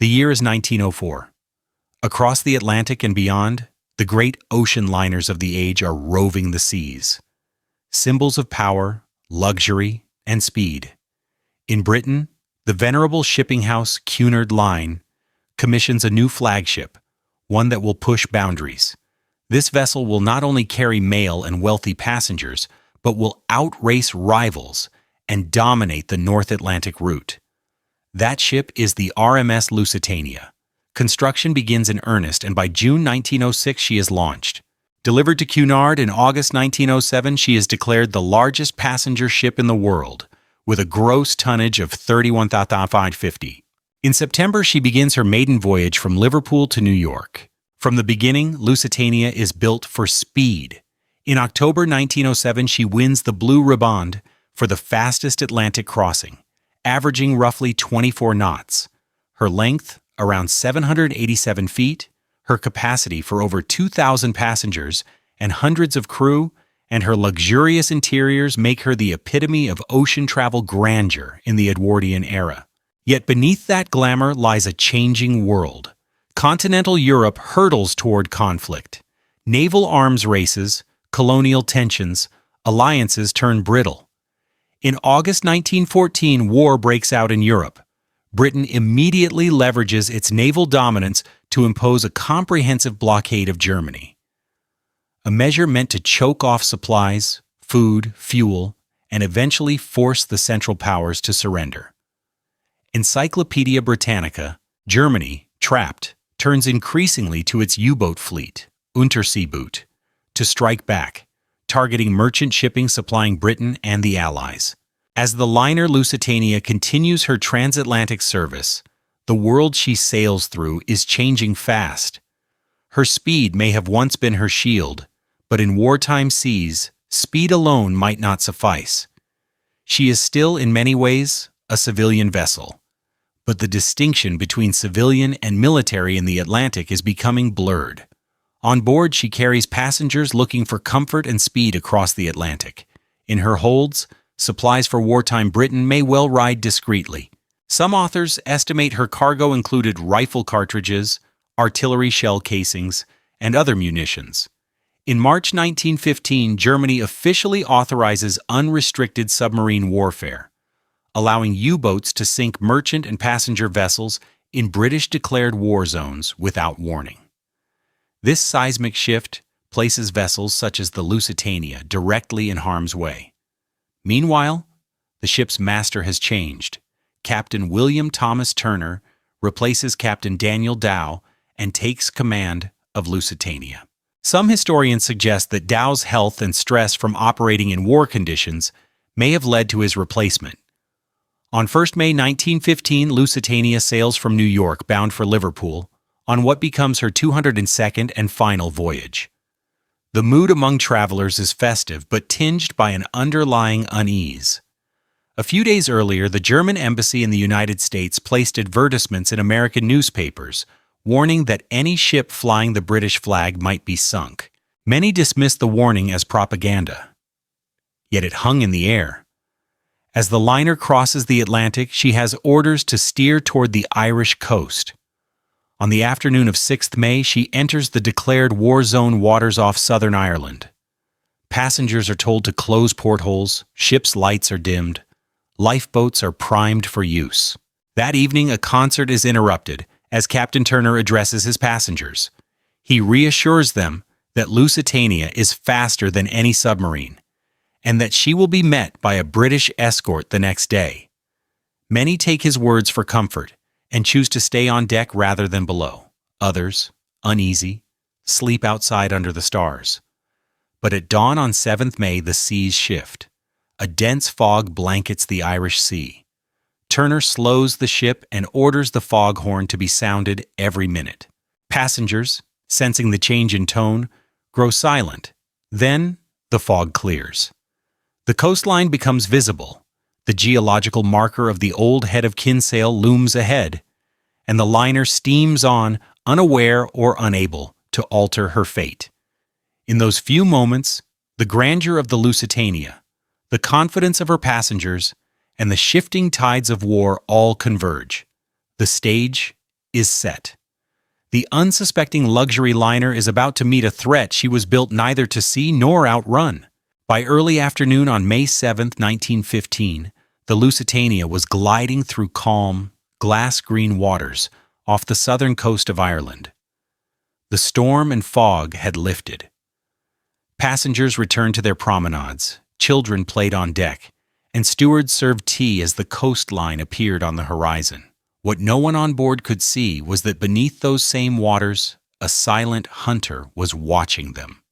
The year is 1904. Across the Atlantic and beyond, the great ocean liners of the age are roving the seas. Symbols of power, luxury, and speed. In Britain, the venerable shipping house Cunard Line commissions a new flagship, one that will push boundaries. This vessel will not only carry mail and wealthy passengers, but will outrace rivals and dominate the North Atlantic route. That ship is the RMS Lusitania. Construction begins in earnest, and by June 1906 she is launched. Delivered to Cunard in August 1907, she is declared the largest passenger ship in the world, with a gross tonnage of 31,550. In September, she begins her maiden voyage from Liverpool to New York. From the beginning, Lusitania is built for speed. In October 1907, she wins the Blue Riband for the fastest Atlantic crossing, averaging roughly 24 knots. Her length, around 787 feet, her capacity for over 2,000 passengers and hundreds of crew, and her luxurious interiors make her the epitome of ocean travel grandeur in the Edwardian era. Yet beneath that glamour lies a changing world. Continental Europe hurtles toward conflict. Naval arms races, colonial tensions, alliances turn brittle. In August 1914, war breaks out in Europe. Britain immediately leverages its naval dominance to impose a comprehensive blockade of Germany. A measure meant to choke off supplies, food, fuel, and eventually force the Central Powers to surrender. Encyclopedia Britannica, Germany, trapped, turns increasingly to its U-boat fleet, Unterseeboot, to strike back, targeting merchant shipping supplying Britain and the Allies. As the liner Lusitania continues her transatlantic service, the world she sails through is changing fast. Her speed may have once been her shield, but in wartime seas, speed alone might not suffice. She is still, in many ways, a civilian vessel, but the distinction between civilian and military in the Atlantic is becoming blurred. On board, she carries passengers looking for comfort and speed across the Atlantic. In her holds, supplies for wartime Britain may well ride discreetly. Some authors estimate her cargo included rifle cartridges, artillery shell casings, and other munitions. In March 1915, Germany officially authorizes unrestricted submarine warfare, allowing U-boats to sink merchant and passenger vessels in British-declared war zones without warning. This seismic shift places vessels such as the Lusitania directly in harm's way. Meanwhile, the ship's master has changed. Captain William Thomas Turner replaces Captain Daniel Dow and takes command of Lusitania. Some historians suggest that Dow's health and stress from operating in war conditions may have led to his replacement. On 1 May 1915, Lusitania sails from New York bound for Liverpool on what becomes her 202nd and final voyage. The mood among travelers is festive but tinged by an underlying unease. A few days earlier, the German embassy in the United States placed advertisements in American newspapers warning that any ship flying the British flag might be sunk. Many dismissed the warning as propaganda. Yet it hung in the air. As the liner crosses the Atlantic, she has orders to steer toward the Irish coast. On the afternoon of 6th May, she enters the declared war zone waters off southern Ireland. Passengers are told to close portholes, ship's lights are dimmed, lifeboats are primed for use. That evening, a concert is interrupted as Captain Turner addresses his passengers. He reassures them that Lusitania is faster than any submarine, and that she will be met by a British escort the next day. Many take his words for comfort and choose to stay on deck rather than below. Others, uneasy, sleep outside under the stars. But at dawn on 7th May, the seas shift. A dense fog blankets the Irish Sea. Turner slows the ship and orders the foghorn to be sounded every minute. Passengers, sensing the change in tone, grow silent. Then, the fog clears. The coastline becomes visible. The geological marker of the old head of Kinsale looms ahead, and the liner steams on, unaware or unable to alter her fate. In those few moments, the grandeur of the Lusitania, the confidence of her passengers, and the shifting tides of war all converge. The stage is set. The unsuspecting luxury liner is about to meet a threat she was built neither to see nor outrun. By early afternoon on May 7, 1915, the Lusitania was gliding through calm, glass-green waters off the southern coast of Ireland. The storm and fog had lifted. Passengers returned to their promenades, children played on deck, and stewards served tea as the coastline appeared on the horizon. What no one on board could see was that beneath those same waters, a silent hunter was watching them.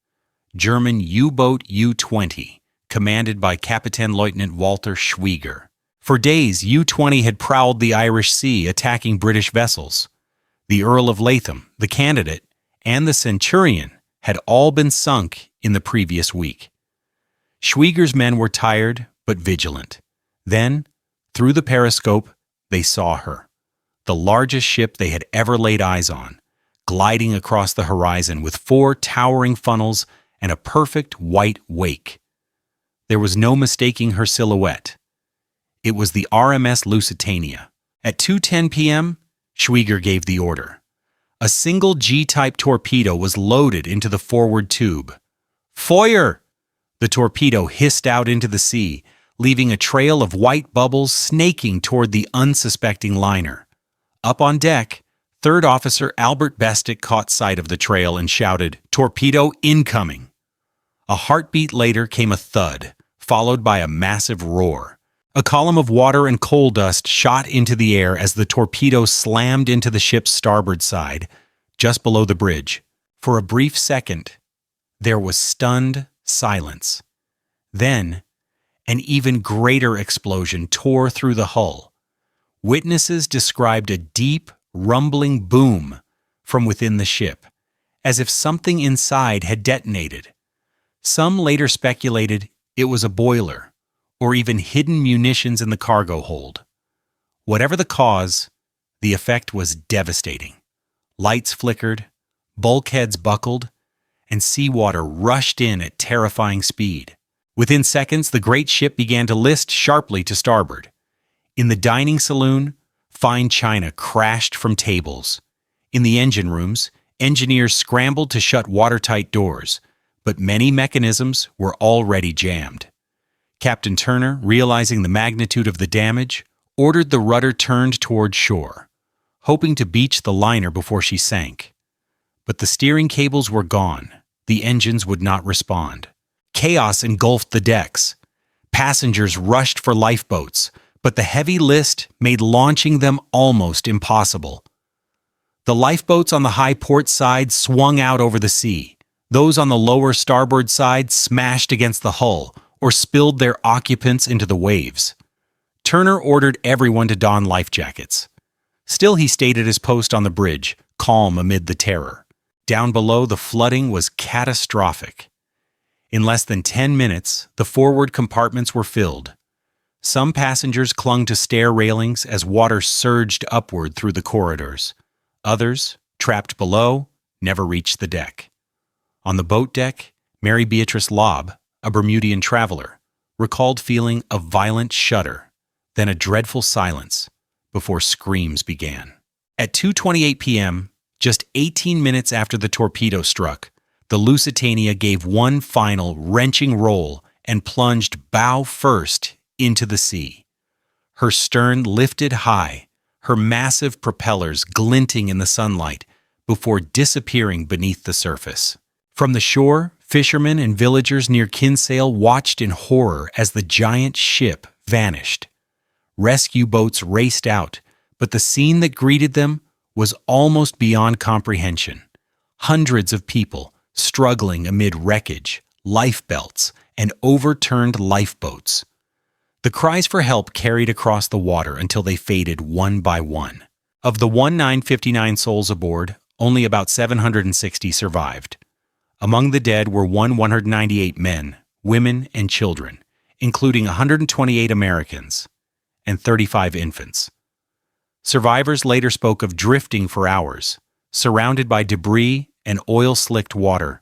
German U-boat U-20, commanded by Captain Lieutenant Walter Schwieger. For days, U-20 had prowled the Irish Sea, attacking British vessels. The Earl of Latham, the Candidate, and the Centurion had all been sunk in the previous week. Schwieger's men were tired but vigilant. Then, through the periscope, they saw her, the largest ship they had ever laid eyes on, gliding across the horizon with 4 towering funnels and a perfect white wake. There was no mistaking her silhouette. It was the RMS Lusitania. At 2:10 p.m., Schwieger gave the order. A single G-type torpedo was loaded into the forward tube. Feuer! The torpedo hissed out into the sea, leaving a trail of white bubbles snaking toward the unsuspecting liner. Up on deck, Third Officer Albert Bestick caught sight of the trail and shouted, "Torpedo incoming!" A heartbeat later came a thud, followed by a massive roar. A column of water and coal dust shot into the air as the torpedo slammed into the ship's starboard side, just below the bridge. For a brief second, there was stunned silence. Then, an even greater explosion tore through the hull. Witnesses described a deep, rumbling boom from within the ship, as if something inside had detonated. Some later speculated it was a boiler, or even hidden munitions in the cargo hold. Whatever the cause, the effect was devastating. Lights flickered, bulkheads buckled, and seawater rushed in at terrifying speed. Within seconds, the great ship began to list sharply to starboard. In the dining saloon, fine china crashed from tables. In the engine rooms, engineers scrambled to shut watertight doors, but many mechanisms were already jammed. Captain Turner, realizing the magnitude of the damage, ordered the rudder turned toward shore, hoping to beach the liner before she sank. But the steering cables were gone. The engines would not respond. Chaos engulfed the decks. Passengers rushed for lifeboats, but the heavy list made launching them almost impossible. The lifeboats on the high port side swung out over the sea. Those on the lower starboard side smashed against the hull or spilled their occupants into the waves. Turner ordered everyone to don life jackets. Still, he stayed at his post on the bridge, calm amid the terror. Down below, the flooding was catastrophic. In less than 10 minutes, the forward compartments were filled. Some passengers clung to stair railings as water surged upward through the corridors. Others, trapped below, never reached the deck. On the boat deck, Mary Beatrice Lobb, a Bermudian traveler, recalled feeling a violent shudder, then a dreadful silence, before screams began. At 2:28 p.m., just 18 minutes after the torpedo struck, the Lusitania gave one final wrenching roll and plunged bow first into the sea. Her stern lifted high, her massive propellers glinting in the sunlight before disappearing beneath the surface. From the shore, fishermen and villagers near Kinsale watched in horror as the giant ship vanished. Rescue boats raced out, but the scene that greeted them was almost beyond comprehension. Hundreds of people struggling amid wreckage, lifebelts, and overturned lifeboats. The cries for help carried across the water until they faded one by one. Of the 1959 souls aboard, only about 760 survived. Among the dead were 198 men, women, and children, including 128 Americans and 35 infants. Survivors later spoke of drifting for hours, surrounded by debris and oil-slicked water,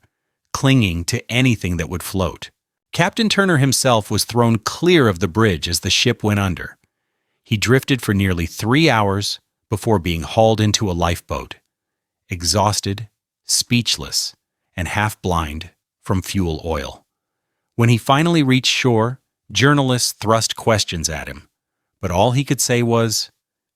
clinging to anything that would float. Captain Turner himself was thrown clear of the bridge as the ship went under. He drifted for nearly 3 hours, before being hauled into a lifeboat, exhausted, speechless, and half-blind from fuel oil. When he finally reached shore, journalists thrust questions at him, but all he could say was,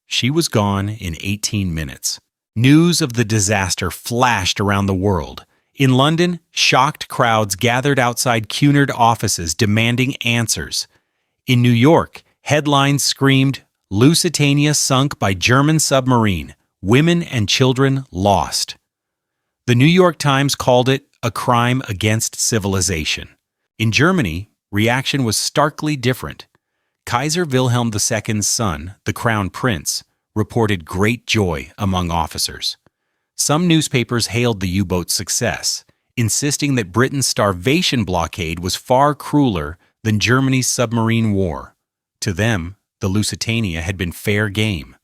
"She was gone in 18 minutes." News of the disaster flashed around the world. In London, shocked crowds gathered outside Cunard offices demanding answers. In New York, headlines screamed, "Lusitania sunk by German submarine. Women and children lost." The New York Times called it a crime against civilization. In Germany, reaction was starkly different. Kaiser Wilhelm II's son, the Crown Prince, reported great joy among officers. Some newspapers hailed the U-boat's success, insisting that Britain's starvation blockade was far crueler than Germany's submarine war. To them, the Lusitania had been fair game,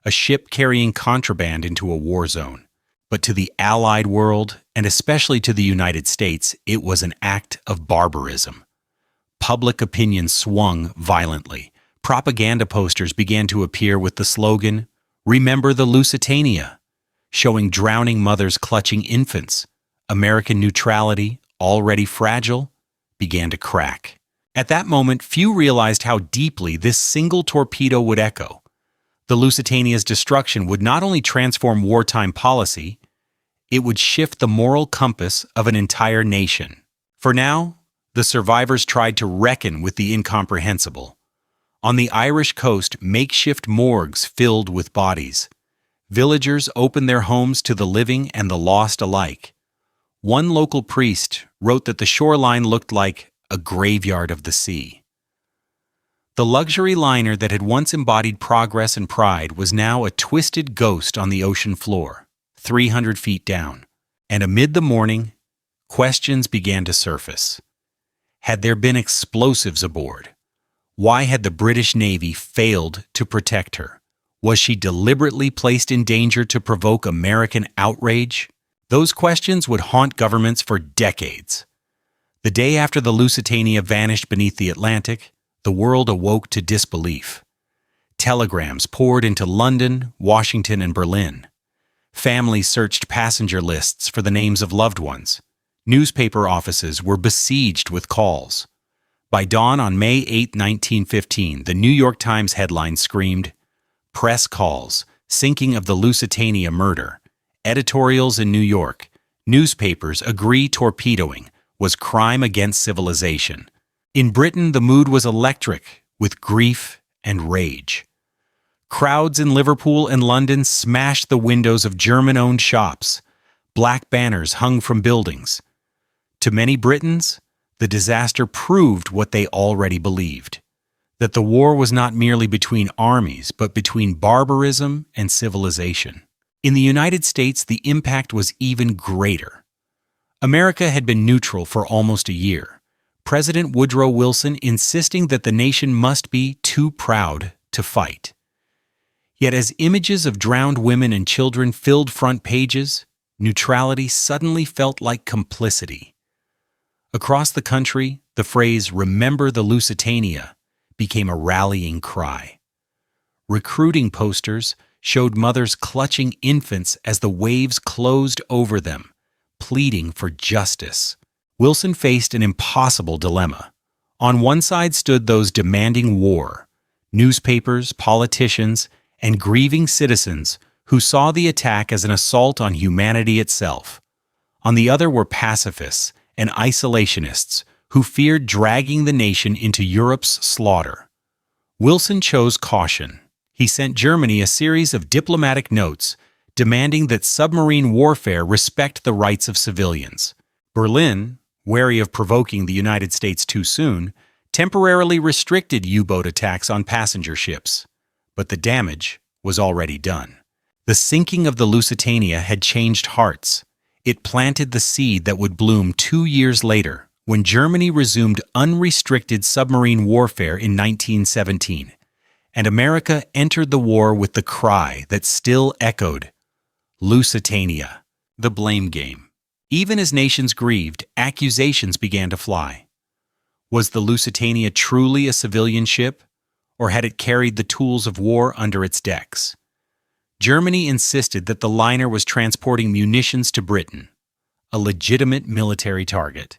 a ship carrying contraband into a war zone. But to the Allied world, and especially to the United States, it was an act of barbarism. Public opinion swung violently. Propaganda posters began to appear with the slogan, "Remember the Lusitania," showing drowning mothers clutching infants. American neutrality, already fragile, began to crack. At that moment, few realized how deeply this single torpedo would echo. The Lusitania's destruction would not only transform wartime policy, it would shift the moral compass of an entire nation. For now, the survivors tried to reckon with the incomprehensible. On the Irish coast, makeshift morgues filled with bodies. Villagers opened their homes to the living and the lost alike. One local priest wrote that the shoreline looked like a graveyard of the sea. The luxury liner that had once embodied progress and pride was now a twisted ghost on the ocean floor, 300 feet down. And amid the mourning, questions began to surface. Had there been explosives aboard? Why had the British Navy failed to protect her? Was she deliberately placed in danger to provoke American outrage? Those questions would haunt governments for decades. The day after the Lusitania vanished beneath the Atlantic, the world awoke to disbelief. Telegrams poured into London, Washington, and Berlin. Families searched passenger lists for the names of loved ones. Newspaper offices were besieged with calls. By dawn on May 8, 1915, the New York Times headline screamed, "Press calls, sinking of the Lusitania murder." Editorials in New York, newspapers agree torpedoing was crime against civilization. In Britain, the mood was electric, with grief and rage. Crowds in Liverpool and London smashed the windows of German-owned shops. Black banners hung from buildings. To many Britons, the disaster proved what they already believed, that the war was not merely between armies, but between barbarism and civilization. In the United States, the impact was even greater. America had been neutral for almost a year, President Woodrow Wilson insisting that the nation must be too proud to fight. Yet as images of drowned women and children filled front pages, neutrality suddenly felt like complicity. Across the country, the phrase "Remember the Lusitania" became a rallying cry. Recruiting posters showed mothers clutching infants as the waves closed over them, pleading for justice. Wilson faced an impossible dilemma. On one side stood those demanding war, newspapers, politicians, and grieving citizens who saw the attack as an assault on humanity itself. On the other were pacifists and isolationists who feared dragging the nation into Europe's slaughter. Wilson chose caution. He sent Germany a series of diplomatic notes demanding that submarine warfare respect the rights of civilians. Berlin, wary of provoking the United States too soon, temporarily restricted U-boat attacks on passenger ships. But the damage was already done. The sinking of the Lusitania had changed hearts. It planted the seed that would bloom 2 years later, when Germany resumed unrestricted submarine warfare in 1917, and America entered the war with the cry that still echoed, "Lusitania," the blame game. Even as nations grieved, accusations began to fly. Was the Lusitania truly a civilian ship, or had it carried the tools of war under its decks? Germany insisted that the liner was transporting munitions to Britain, a legitimate military target.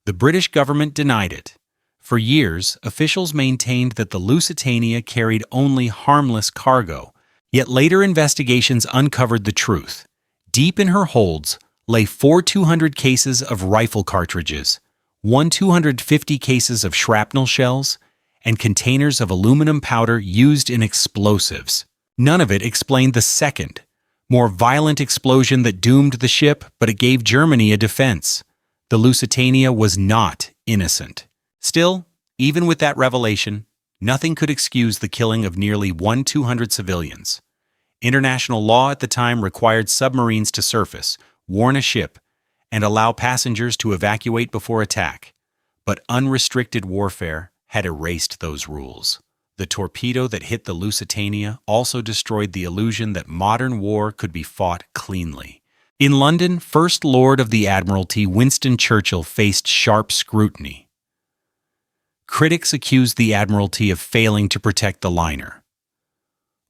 The British government denied it. For years, officials maintained that the Lusitania carried only harmless cargo, yet later investigations uncovered the truth. Deep in her holds lay 200 cases of rifle cartridges, 250 cases of shrapnel shells, and containers of aluminum powder used in explosives. None of it explained the second, more violent explosion that doomed the ship, but it gave Germany a defense. The Lusitania was not innocent. Still, even with that revelation, nothing could excuse the killing of nearly 200 civilians. International law at the time required submarines to surface, warn a ship, and allow passengers to evacuate before attack. But unrestricted warfare had erased those rules. The torpedo that hit the Lusitania also destroyed the illusion that modern war could be fought cleanly. In London, First Lord of the Admiralty Winston Churchill faced sharp scrutiny. Critics accused the Admiralty of failing to protect the liner.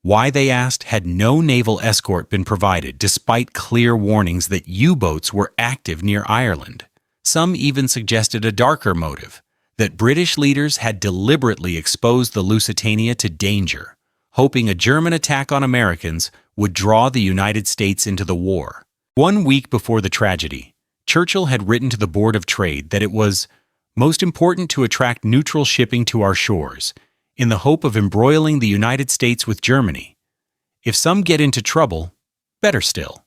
Why, they asked, had no naval escort been provided despite clear warnings that U-boats were active near Ireland? Some even suggested a darker motive, that British leaders had deliberately exposed the Lusitania to danger, hoping a German attack on Americans would draw the United States into the war. 1 week before the tragedy, Churchill had written to the Board of Trade that it was most important to attract neutral shipping to our shores, in the hope of embroiling the United States with Germany. If some get into trouble, better still.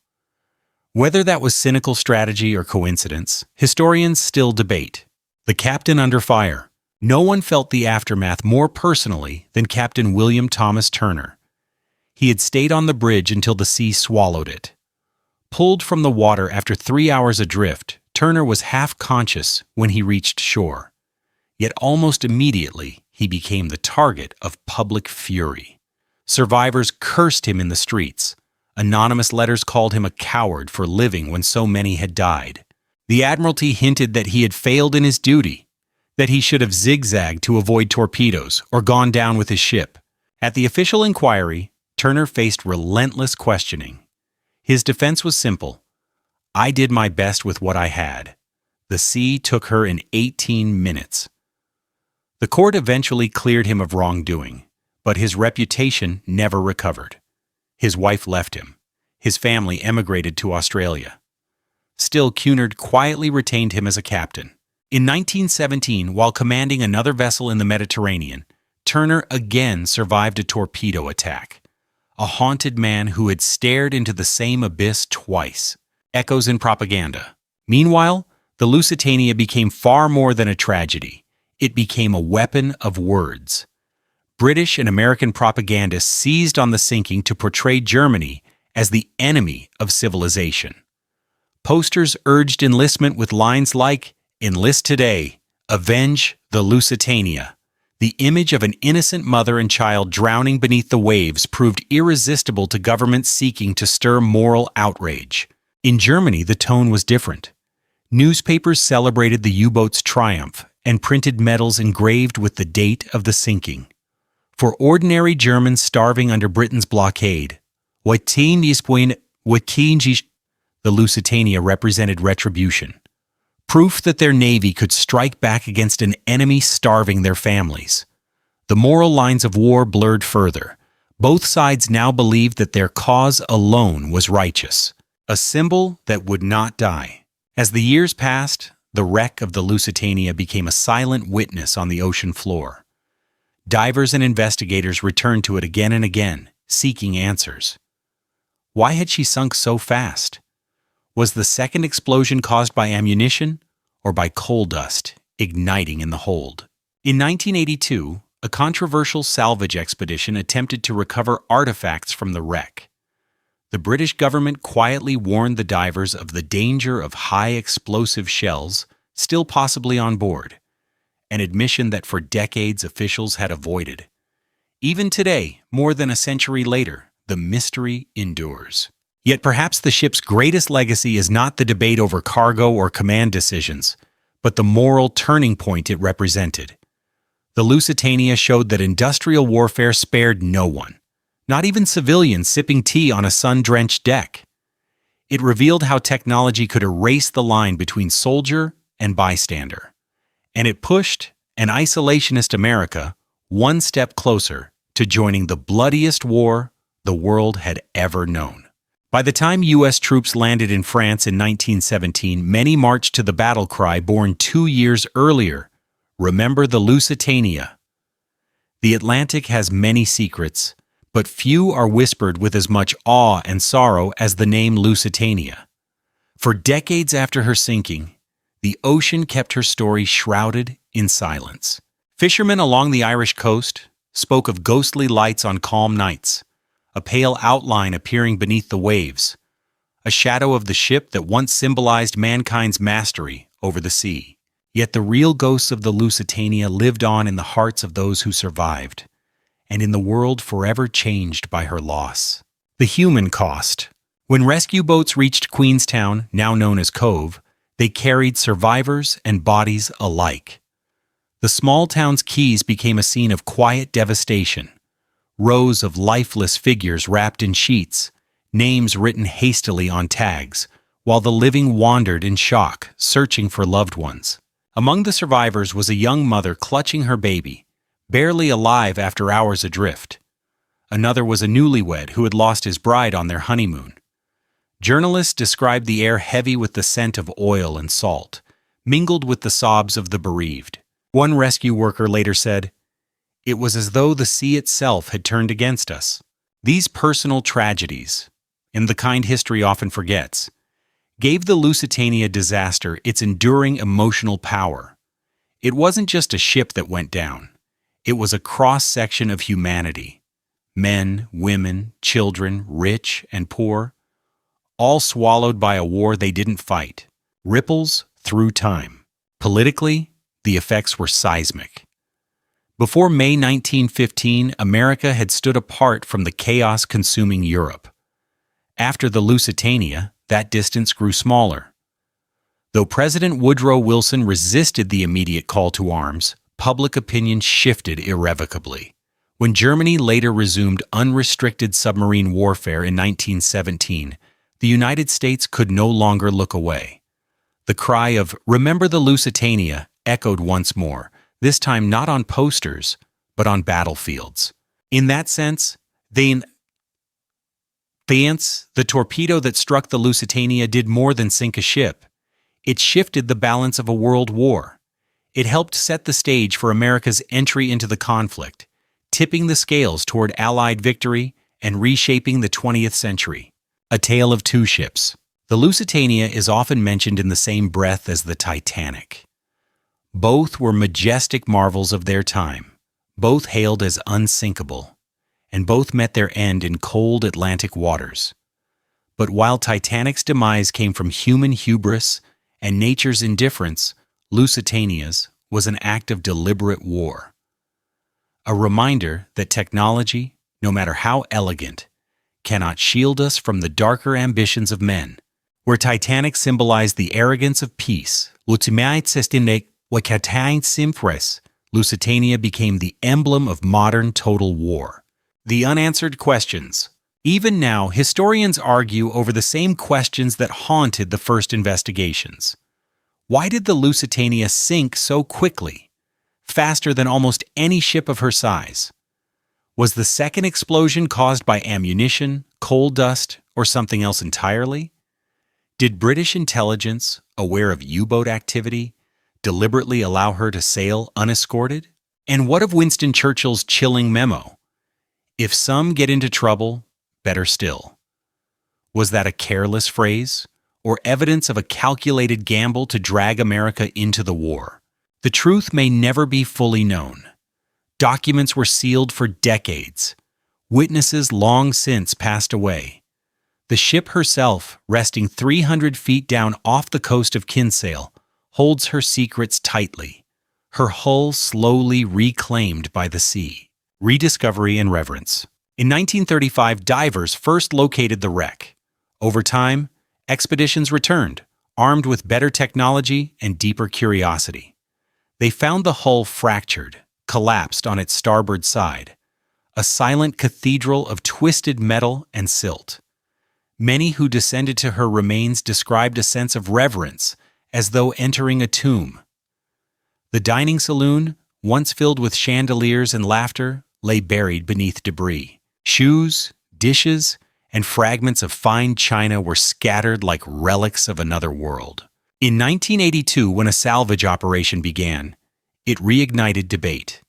Whether that was cynical strategy or coincidence, historians still debate. The captain under fire. No one felt the aftermath more personally than Captain William Thomas Turner. He had stayed on the bridge until the sea swallowed it. Pulled from the water after 3 hours adrift, Turner was half-conscious when he reached shore. Yet almost immediately, he became the target of public fury. Survivors cursed him in the streets. Anonymous letters called him a coward for living when so many had died. The Admiralty hinted that he had failed in his duty, that he should have zigzagged to avoid torpedoes or gone down with his ship. At the official inquiry, Turner faced relentless questioning. His defense was simple. I did my best with what I had. The sea took her in 18 minutes. The court eventually cleared him of wrongdoing, but his reputation never recovered. His wife left him. His family emigrated to Australia. Still, Cunard quietly retained him as a captain. In 1917, while commanding another vessel in the Mediterranean, Turner again survived a torpedo attack. A haunted man who had stared into the same abyss twice. Echoes in propaganda. Meanwhile, the Lusitania became far more than a tragedy. It became a weapon of words. British and American propagandists seized on the sinking to portray Germany as the enemy of civilization. Posters urged enlistment with lines like, "Enlist today, avenge the Lusitania." The image of an innocent mother and child drowning beneath the waves proved irresistible to governments seeking to stir moral outrage. In Germany, the tone was different. Newspapers celebrated the U-boat's triumph and printed medals engraved with the date of the sinking. For ordinary Germans starving under Britain's blockade, the Lusitania represented retribution. Proof that their navy could strike back against an enemy starving their families. The moral lines of war blurred further. Both sides now believed that their cause alone was righteous, a symbol that would not die. As the years passed, the wreck of the Lusitania became a silent witness on the ocean floor. Divers and investigators returned to it again and again, seeking answers. Why had she sunk so fast? Was the second explosion caused by ammunition or by coal dust igniting in the hold? In 1982, a controversial salvage expedition attempted to recover artifacts from the wreck. The British government quietly warned the divers of the danger of high explosive shells still possibly on board, an admission that for decades officials had avoided. Even today, more than a century later, the mystery endures. Yet perhaps the ship's greatest legacy is not the debate over cargo or command decisions, but the moral turning point it represented. The Lusitania showed that industrial warfare spared no one. not even civilians sipping tea on a sun-drenched deck. It revealed how technology could erase the line between soldier and bystander. And it pushed an isolationist America one step closer to joining the bloodiest war the world had ever known. By the time U.S. troops landed in France in 1917, many marched to the battle cry born 2 years earlier, "Remember the Lusitania." The Atlantic has many secrets, but few are whispered with as much awe and sorrow as the name Lusitania. For decades after her sinking, the ocean kept her story shrouded in silence. Fishermen along the Irish coast spoke of ghostly lights on calm nights, a pale outline appearing beneath the waves, a shadow of the ship that once symbolized mankind's mastery over the sea. Yet the real ghosts of the Lusitania lived on in the hearts of those who survived, and in the world forever changed by her loss. The human cost. When rescue boats reached Queenstown, now known as Cove, they carried survivors and bodies alike. The small town's quays became a scene of quiet devastation. Rows of lifeless figures wrapped in sheets, names written hastily on tags, while the living wandered in shock, searching for loved ones. Among the survivors was a young mother clutching her baby, barely alive after hours adrift. Another was a newlywed who had lost his bride on their honeymoon. Journalists described the air heavy with the scent of oil and salt, mingled with the sobs of the bereaved. One rescue worker later said, "It was as though the sea itself had turned against us." These personal tragedies, and the kind history often forgets, gave the Lusitania disaster its enduring emotional power. It wasn't just a ship that went down. It was a cross-section of humanity. Men, women, children, rich and poor, all swallowed by a war they didn't fight. Ripples through time. Politically, the effects were seismic. Before May 1915, America had stood apart from the chaos consuming Europe. After the Lusitania, that distance grew smaller. Though President Woodrow Wilson resisted the immediate call to arms, public opinion shifted irrevocably. When Germany later resumed unrestricted submarine warfare in 1917, the United States could no longer look away. The cry of "Remember the Lusitania" echoed once more, this time not on posters, but on battlefields. In that sense, the torpedo that struck the Lusitania did more than sink a ship. It shifted the balance of a world war. It helped set the stage for America's entry into the conflict, tipping the scales toward Allied victory and reshaping the 20th century. A tale of two ships. The Lusitania is often mentioned in the same breath as the Titanic. Both were majestic marvels of their time, both hailed as unsinkable, and both met their end in cold Atlantic waters. But while Titanic's demise came from human hubris and nature's indifference, Lusitania's was an act of deliberate war. A reminder that technology, no matter how elegant, cannot shield us from the darker ambitions of men. Where Titanic symbolized the arrogance of peace, Lusitania became the emblem of modern total war. The unanswered questions. Even now, historians argue over the same questions that haunted the first investigations. Why did the Lusitania sink so quickly, faster than almost any ship of her size? Was the second explosion caused by ammunition, coal dust, or something else entirely? Did British intelligence, aware of U-boat activity, deliberately allow her to sail unescorted? And what of Winston Churchill's chilling memo? "If some get into trouble, better still." Was that a careless phrase, or evidence of a calculated gamble to drag America into the war? The truth may never be fully known. Documents were sealed for decades. Witnesses long since passed away. The ship herself, resting 300 feet down off the coast of Kinsale, holds her secrets tightly, her hull slowly reclaimed by the sea. Rediscovery and reverence. In 1935, divers first located the wreck. Over time, expeditions returned, armed with better technology and deeper curiosity. They found the hull fractured, collapsed on its starboard side, a silent cathedral of twisted metal and silt. Many who descended to her remains described a sense of reverence, as though entering a tomb. The dining saloon, once filled with chandeliers and laughter, lay buried beneath debris. Shoes, dishes, and fragments of fine china were scattered like relics of another world. In 1982, when a salvage operation began, it reignited debate.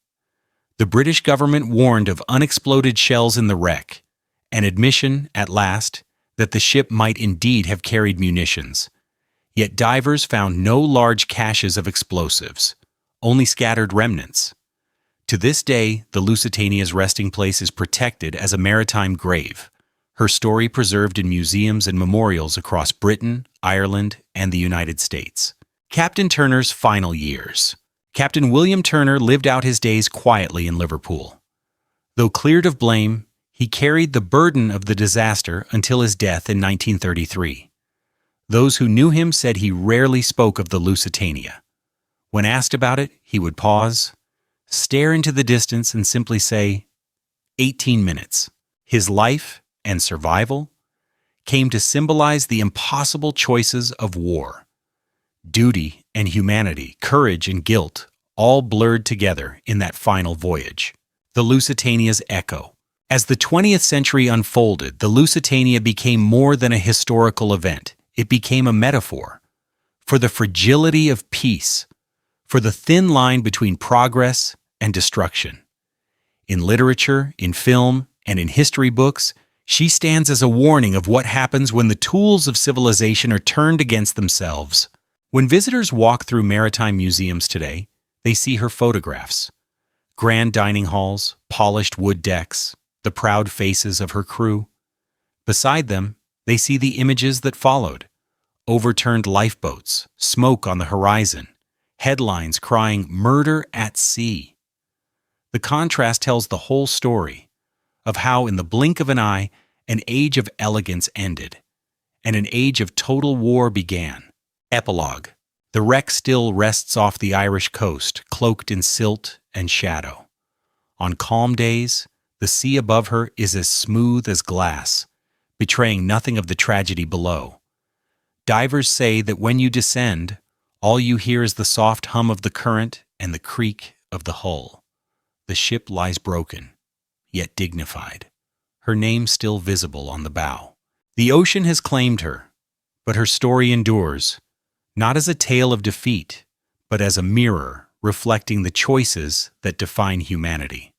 The British government warned of unexploded shells in the wreck, an admission, at last, that the ship might indeed have carried munitions. Yet divers found no large caches of explosives, only scattered remnants. To this day, the Lusitania's resting place is protected as a maritime grave, her story preserved in museums and memorials across Britain, Ireland, and the United States. Captain Turner's final years. Captain William Turner lived out his days quietly in Liverpool. Though cleared of blame, he carried the burden of the disaster until his death in 1933. Those who knew him said he rarely spoke of the Lusitania. When asked about it, he would pause, stare into the distance, and simply say, 18 minutes. His life and survival came to symbolize the impossible choices of war. Duty and humanity, courage and guilt, all blurred together in that final voyage. The Lusitania's echo. As the 20th century unfolded, the Lusitania became more than a historical event. It became a metaphor for the fragility of peace, for the thin line between progress and destruction. In literature, in film, and in history books, she stands as a warning of what happens when the tools of civilization are turned against themselves. When visitors walk through maritime museums today, they see her photographs. Grand dining halls, polished wood decks, the proud faces of her crew. Beside them, they see the images that followed. Overturned lifeboats, smoke on the horizon, headlines crying, "Murder at sea." The contrast tells the whole story of how, in the blink of an eye, an age of elegance ended, and an age of total war began. Epilogue. The wreck still rests off the Irish coast, cloaked in silt and shadow. On calm days, the sea above her is as smooth as glass, betraying nothing of the tragedy below. Divers say that when you descend, all you hear is the soft hum of the current and the creak of the hull. The ship lies broken, yet dignified, her name still visible on the bow. The ocean has claimed her, but her story endures, not as a tale of defeat, but as a mirror reflecting the choices that define humanity.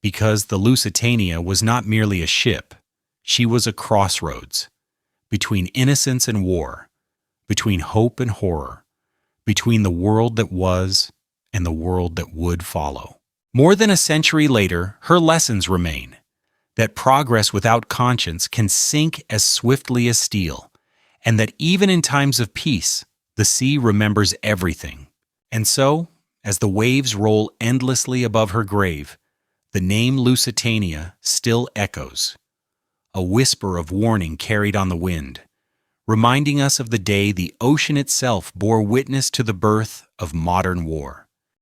Because the Lusitania was not merely a ship, she was a crossroads, between innocence and war, between hope and horror, between the world that was and the world that would follow. More than a century later, her lessons remain, that progress without conscience can sink as swiftly as steel, and that even in times of peace, the sea remembers everything. And so, as the waves roll endlessly above her grave, the name Lusitania still echoes, a whisper of warning carried on the wind, reminding us of the day the ocean itself bore witness to the birth of modern war.